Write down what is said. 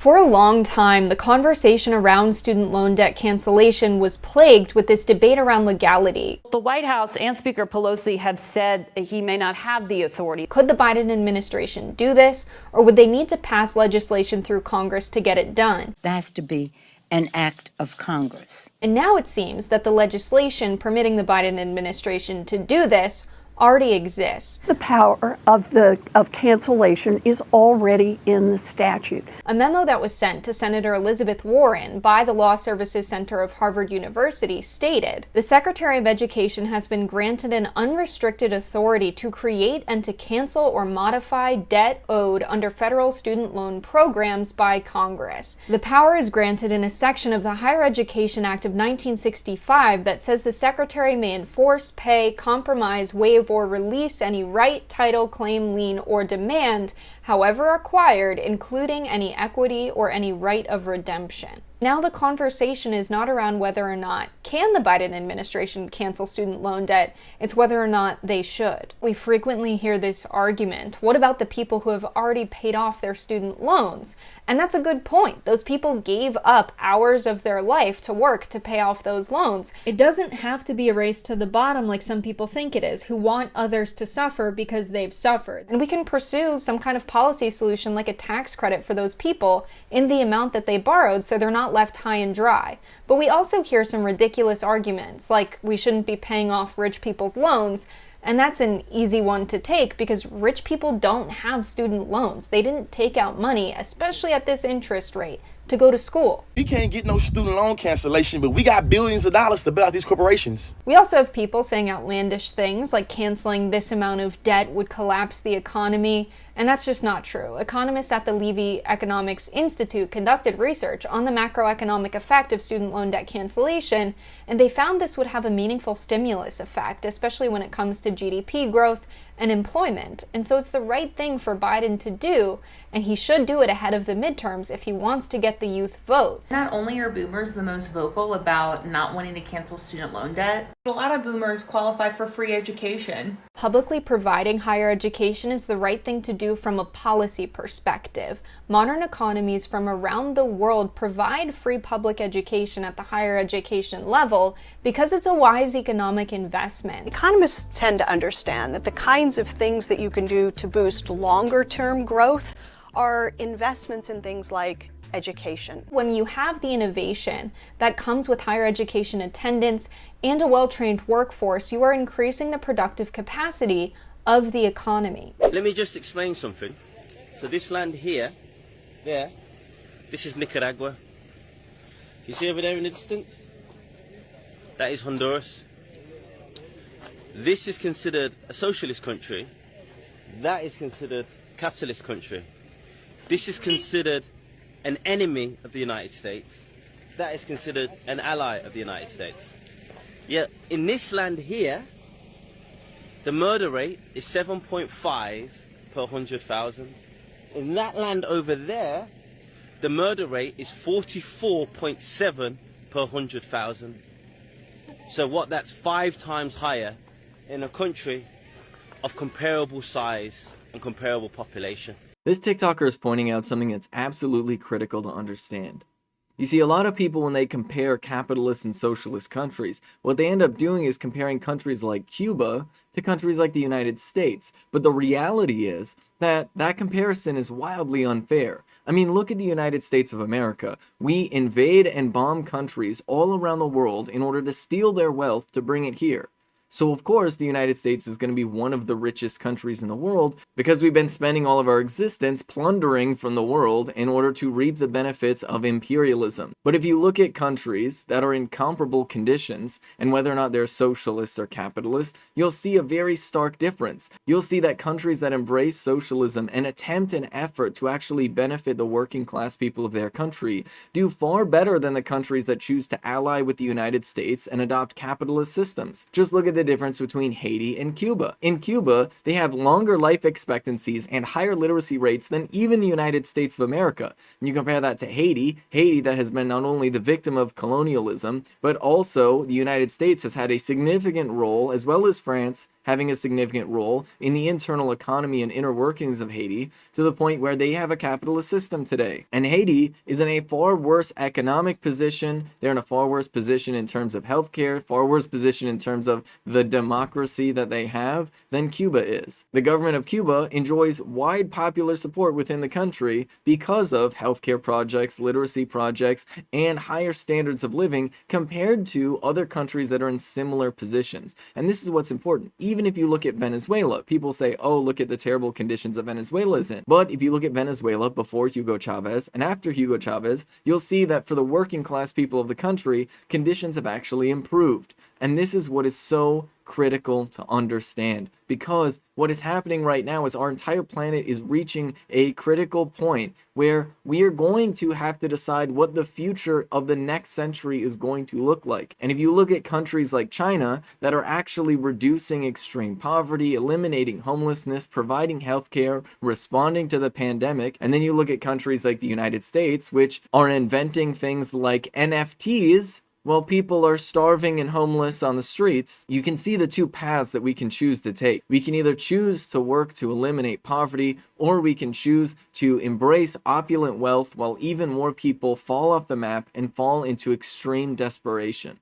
For a long time, the conversation around student loan debt cancellation was plagued with this debate around legality. The White House and Speaker Pelosi have said he may not have the authority. Could the Biden administration do this, or would they need to pass legislation through Congress to get it done? That has to be an act of Congress. And now it seems that the legislation permitting the Biden administration to do this already exists. The power of cancellation is already in the statute. A memo that was sent to Senator Elizabeth Warren by the Law Services Center of Harvard University stated, "The Secretary of Education has been granted an unrestricted authority to create and to cancel or modify debt owed under federal student loan programs by Congress. The power is granted in a section of the Higher Education Act of 1965 that says the Secretary may enforce, pay, compromise, waive, or release any right, title, claim, lien, or demand, however acquired, including any equity or any right of redemption." Now the conversation is not around whether or not can the Biden administration cancel student loan debt, it's whether or not they should. We frequently hear this argument, what about the people who have already paid off their student loans? And that's a good point. Those people gave up hours of their life to work to pay off those loans. It doesn't have to be a race to the bottom like some people think it is, who want others to suffer because they've suffered. And we can pursue some kind of policy solution like a tax credit for those people in the amount that they borrowed so they're not left high and dry. But we also hear some ridiculous arguments like we shouldn't be paying off rich people's loans, and that's an easy one to take because rich people don't have student loans. They didn't take out money, especially at this interest rate, to go to school. We can't get no student loan cancellation, but we got billions of dollars to bail out these corporations. We also have people saying outlandish things like canceling this amount of debt would collapse the economy, and that's just not true. Economists at the Levy Economics Institute conducted research on the macroeconomic effect of student loan debt cancellation, and they found this would have a meaningful stimulus effect, especially when it comes to GDP growth and employment. And so it's the right thing for Biden to do, and he should do it ahead of the midterms if he wants to get the youth vote. Not only are boomers the most vocal about not wanting to cancel student loan debt, but a lot of boomers qualify for free education. Publicly providing higher education is the right thing to do from a policy perspective. Modern economies from around the world provide free public education at the higher education level because it's a wise economic investment. Economists tend to understand that the kinds of things that you can do to boost longer-term growth are investments in things like education. When you have the innovation that comes with higher education attendance and a well-trained workforce, you are increasing the productive capacity of the economy. Let me just explain something. So this land here, there, this is Nicaragua. You see over there in the distance? That is Honduras. This is considered a socialist country. That is considered a capitalist country. This is considered an enemy of the United States. That is considered an ally of the United States. Yet in this land here, the murder rate is 7.5 per 100,000. In that land over there, the murder rate is 44.7 per 100,000. So what, that's 5 times higher in a country of comparable size and comparable population. This TikToker is pointing out something that's absolutely critical to understand. You see, a lot of people, when they compare capitalist and socialist countries, what they end up doing is comparing countries like Cuba to countries like the United States. But the reality is that that comparison is wildly unfair. I mean, look at the United States of America. We invade and bomb countries all around the world in order to steal their wealth to bring it here. So of course the United States is going to be one of the richest countries in the world because we've been spending all of our existence plundering from the world in order to reap the benefits of imperialism. But if you look at countries that are in comparable conditions and whether or not they're socialist or capitalist, you'll see a very stark difference. You'll see that countries that embrace socialism and attempt an effort to actually benefit the working class people of their country do far better than the countries that choose to ally with the United States and adopt capitalist systems. Just look at the difference between Haiti and Cuba. In Cuba, they have longer life expectancies and higher literacy rates than even the United States of America. And you compare that to Haiti that has been not only the victim of colonialism, but also the United States has had a significant role, as well as France having a significant role in the internal economy and inner workings of Haiti, to the point where they have a capitalist system today. And Haiti is in a far worse economic position. They're in a far worse position in terms of healthcare, far worse position in terms of the democracy that they have than Cuba is. The government of Cuba enjoys wide popular support within the country because of healthcare projects, literacy projects, and higher standards of living compared to other countries that are in similar positions. And this is what's important. Even if you look at Venezuela, people say, oh, look at the terrible conditions that Venezuela is in. But if you look at Venezuela before Hugo Chavez and after Hugo Chavez, you'll see that for the working class people of the country, conditions have actually improved. And this is what is so critical to understand, because what is happening right now is our entire planet is reaching a critical point where we are going to have to decide what the future of the next century is going to look like. And if you look at countries like China that are actually reducing extreme poverty, eliminating homelessness, providing healthcare, responding to the pandemic, and then you look at countries like the United States, which are inventing things like NFTs, while people are starving and homeless on the streets, you can see the two paths that we can choose to take. We can either choose to work to eliminate poverty, or we can choose to embrace opulent wealth while even more people fall off the map and fall into extreme desperation.